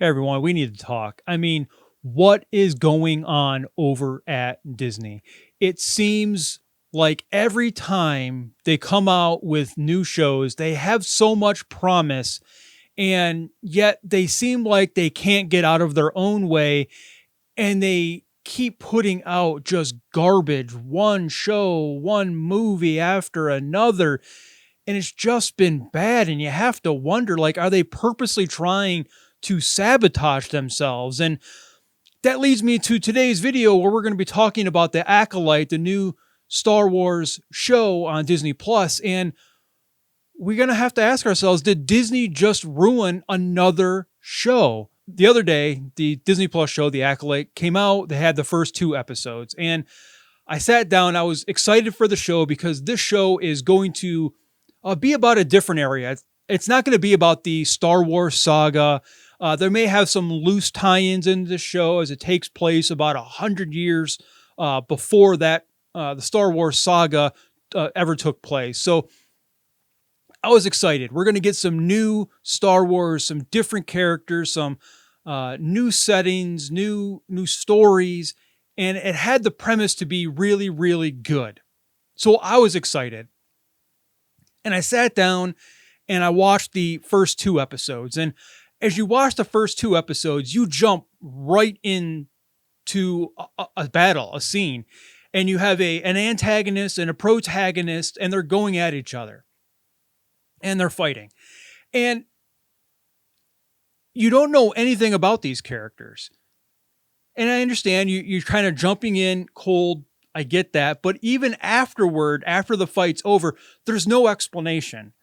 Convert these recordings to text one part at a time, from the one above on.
Hey everyone, we need to talk. I mean, what is going on over at Disney? It seems like every time they come out with new shows, they have so much promise, and yet they seem like they can't get out of their own way, and they keep putting out just garbage, one show, one movie after another, and it's just been bad. And you have to wonder, like, are they purposely trying to sabotage themselves? And that leads me to today's video, where we're going to be talking about the Acolyte, the new Star Wars show on Disney Plus. And we're going to have to ask ourselves, did Disney just ruin another show? The other day, the Disney Plus show, The Acolyte, came out. They had the first two episodes, and I sat down. I was excited for the show because this show is going to be about a different area. It's not going to be about the Star Wars saga. There may have some loose tie-ins in the show, as it takes place about 100 years before that the Star Wars saga ever took place. So I was excited. We're going to get some new Star Wars, some different characters, some new settings, new stories, and it had the premise to be really, really good. So I was excited. And I sat down and I watched the first two episodes. And as you watch the first two episodes, you jump right into a battle, a scene, and you have an antagonist and a protagonist, and they're going at each other and they're fighting. And you don't know anything about these characters. And I understand you're kind of jumping in cold. I get that. But even afterward, after the fight's over, there's no explanation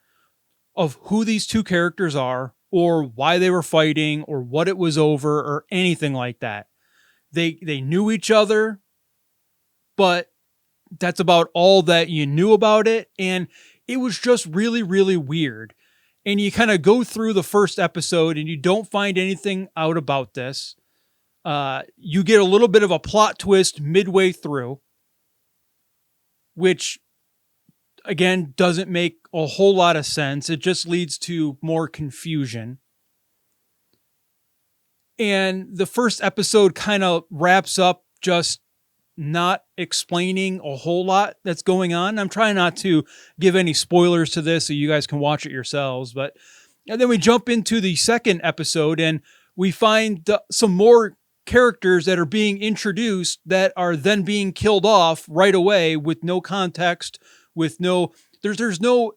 of who these two characters are, or why they were fighting, or what it was over, or anything like that. They knew each other, but that's about all that you knew about it. And it was just really, really weird. And you kind of go through the first episode and you don't find anything out about this. You get a little bit of a plot twist midway through, which again doesn't make a whole lot of sense. It just leads to more confusion. And the first episode kind of wraps up just not explaining a whole lot that's going on. I'm trying not to give any spoilers to this so you guys can watch it yourselves. But and then we jump into the second episode and we find some more characters that are being introduced that are then being killed off right away with no context, with no, there's no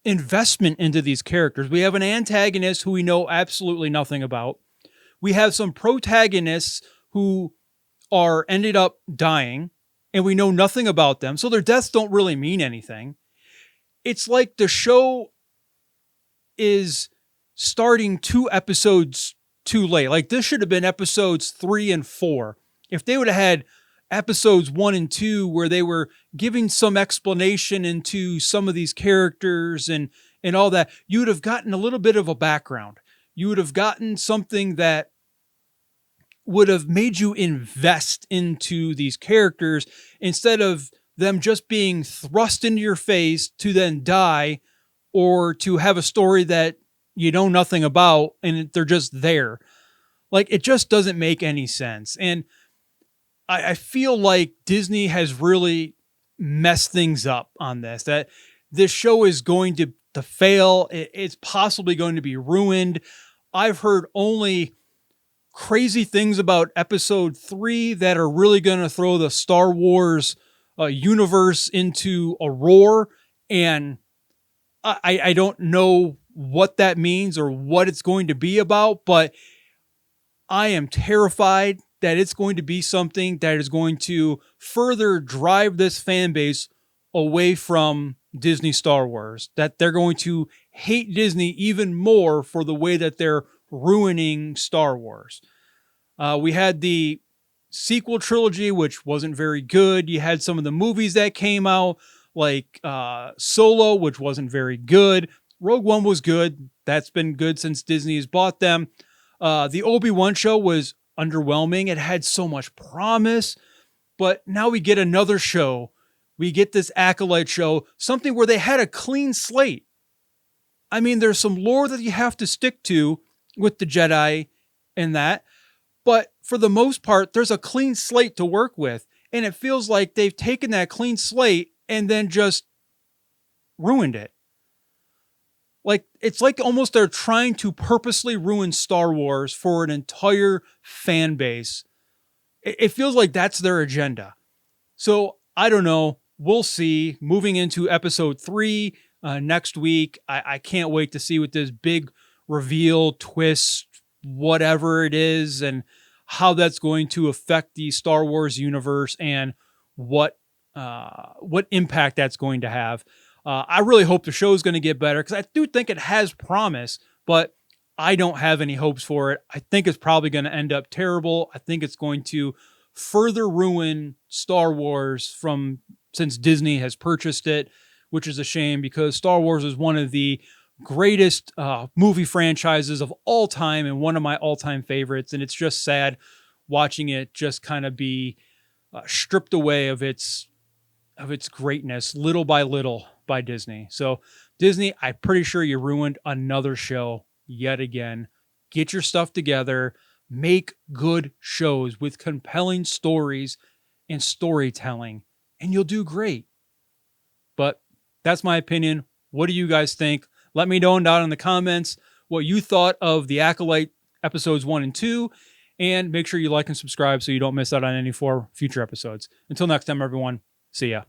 investment into these characters. We have an antagonist who we know absolutely nothing about. We have some protagonists who are ended up dying and we know nothing about them. So their deaths don't really mean anything. It's like the show is starting 2 episodes too late. Like, this should have been episodes 3 and 4. If they would have had episodes 1 and 2 where they were giving some explanation into some of these characters and all that, you would have gotten a little bit of a background. You would have gotten something that would have made you invest into these characters instead of them just being thrust into your face to then die, or to have a story that you know nothing about and they're just there. Like, it just doesn't make any sense. And I feel like Disney has really messed things up on this, that this show is going to fail. It's possibly going to be ruined. I've heard only crazy things about episode 3 that are really going to throw the Star Wars universe into a roar. And I don't know what that means or what it's going to be about, but I am terrified that it's going to be something that is going to further drive this fan base away from Disney Star Wars, that they're going to hate Disney even more for the way that they're ruining Star Wars. We had the sequel trilogy, which wasn't very good. You had some of the movies that came out, like Solo, which wasn't very good. Rogue One was good. That's been good since Disney has bought them. The Obi-Wan show was underwhelming. It had so much promise, but now we get another show. We get this Acolyte show, something where they had a clean slate. I mean, there's some lore that you have to stick to with the Jedi, in that. But for the most part, there's a clean slate to work with. And it feels like they've taken that clean slate and then just ruined it. Like, it's like almost they're trying to purposely ruin Star Wars for an entire fan base. It feels like that's their agenda. So I don't know. We'll see. Moving into episode 3 next week. I can't wait to see what this big reveal, twist, whatever it is, and how that's going to affect the Star Wars universe and what impact that's going to have. I really hope the show is going to get better because I do think it has promise, but I don't have any hopes for it. I think it's probably going to end up terrible. I think it's going to further ruin Star Wars since Disney has purchased it, which is a shame because Star Wars is one of the greatest movie franchises of all time and one of my all-time favorites. And it's just sad watching it just kind of be stripped away of its greatness little by little by Disney. So Disney, I'm pretty sure you ruined another show yet again. Get your stuff together, make good shows with compelling stories and storytelling, and you'll do great. But that's my opinion. What do you guys think? Let me know down in the comments what you thought of the Acolyte episodes 1 and 2, and make sure you like and subscribe so you don't miss out on any future episodes. Until next time, everyone, see ya.